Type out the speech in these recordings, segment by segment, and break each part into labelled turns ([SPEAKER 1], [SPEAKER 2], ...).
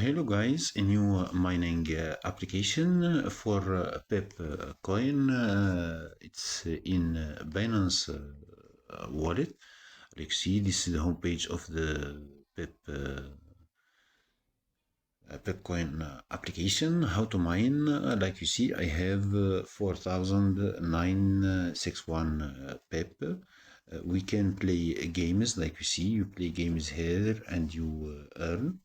[SPEAKER 1] Hello guys, a new mining application for Pepe coin. It's in Binance Wallet. Like you see, this is the homepage of the Pepe coin application. How to mine? Like you see, I have 4,961 Pepe. We can play games. Like you see, you play games here and you earn.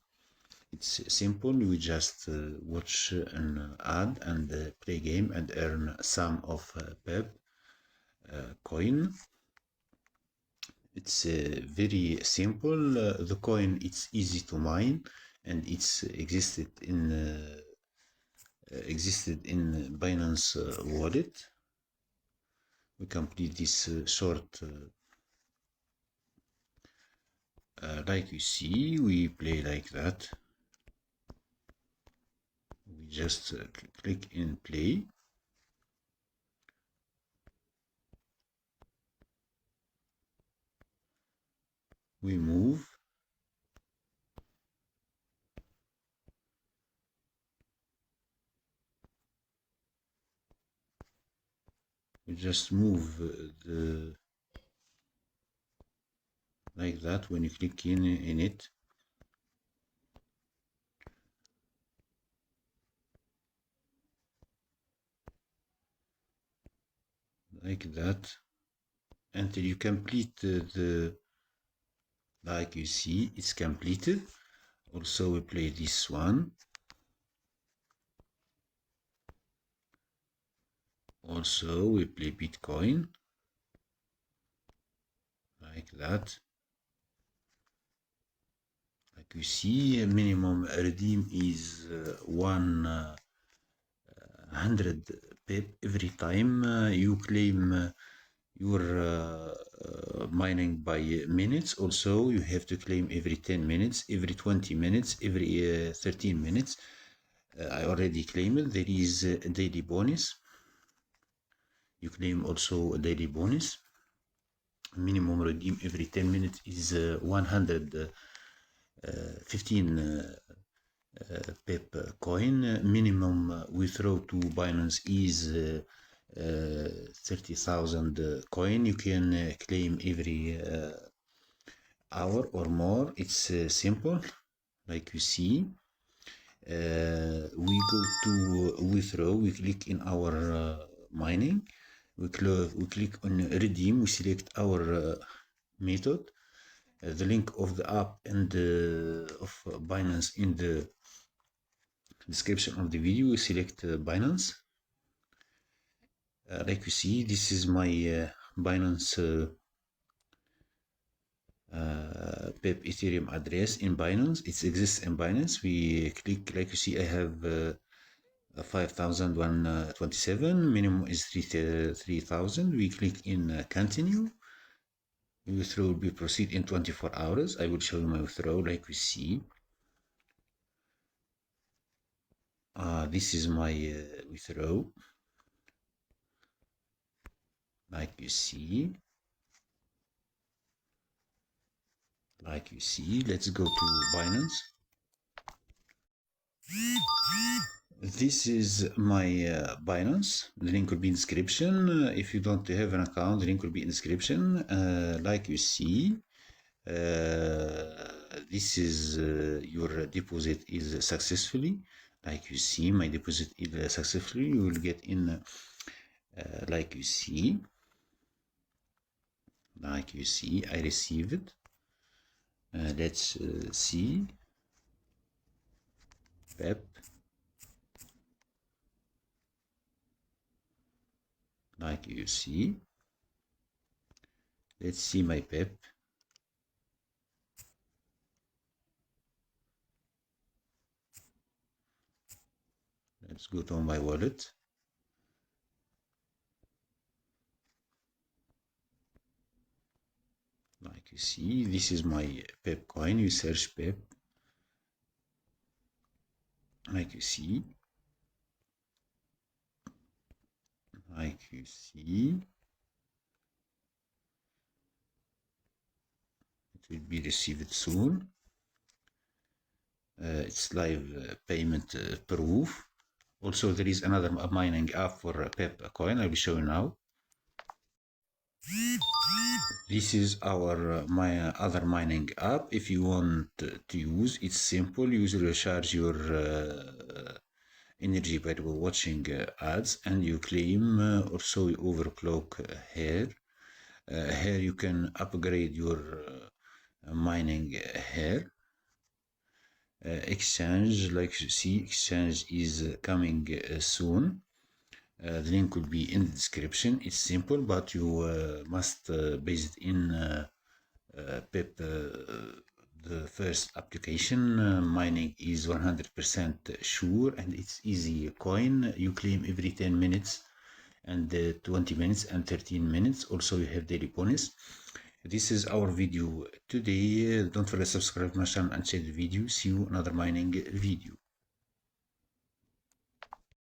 [SPEAKER 1] It's simple. You just watch an ad and play game and earn some of Pep coin. It's very simple. The coin it's easy to mine and it's existed in Binance Wallet. We complete this short. Like you see, we play like that. We just click in play. We move. We just move the like that when you click in it. Like that until you complete the like you see it's completed. Also we play this one. Also we play Bitcoin like that. Like you see, minimum redeem is 100 pip every time you claim your mining by minutes. Also you have to claim every 10 minutes, every 20 minutes, every 13 minutes. I already claimed it. There is a daily bonus. You claim also a daily bonus. Minimum redeem every 10 minutes is 115 Pep coin. Minimum withrow to Binance is 30,000 coin. You can claim every hour or more. It's simple, like you see. We go to withrow. We click in our mining. We click on redeem. We select our method. The link of the app and of Binance in the description of the video. We select Binance. Like you see, this is my Binance Pep Ethereum address in Binance. It exists in Binance. We click, like you see, I have 5,127. Minimum is 3,000. We click in continue. Withdraw will be proceed in 24 hours. I will show you my withdraw, like we see. This is my withdraw, like you see. Like you see, let's go to Binance. This is my Binance. The link will be in description. If you don't have an account, the link will be in description. Like you see, this is your deposit is successfully. Like you see, my deposit is successfully. You will get in, like you see. Like you see, I received it. Let's see. Pep. Like you see. Let's see my Pep. Let's go to my wallet. Like you see, this is my Pep coin. You search Pep. Like you see. Like you see. It will be received soon. It's live payment proof. Also, there is another mining app for Pepe coin. I will show you now. This is our my other mining app. If you want to use, it's simple. You usually recharge your energy by watching ads, and you claim also you overclock here. Here you can upgrade your mining here. Exchange, like you see, exchange is coming soon. The link will be in the description. It's simple, but you must base it in Pep. The first application mining is 100% sure, and it's easy coin. You claim every 10 minutes and 20 minutes and 13 minutes. Also, you have daily bonus. This is our video today. Don't forget to subscribe to my channel and share the video. See you another mining video.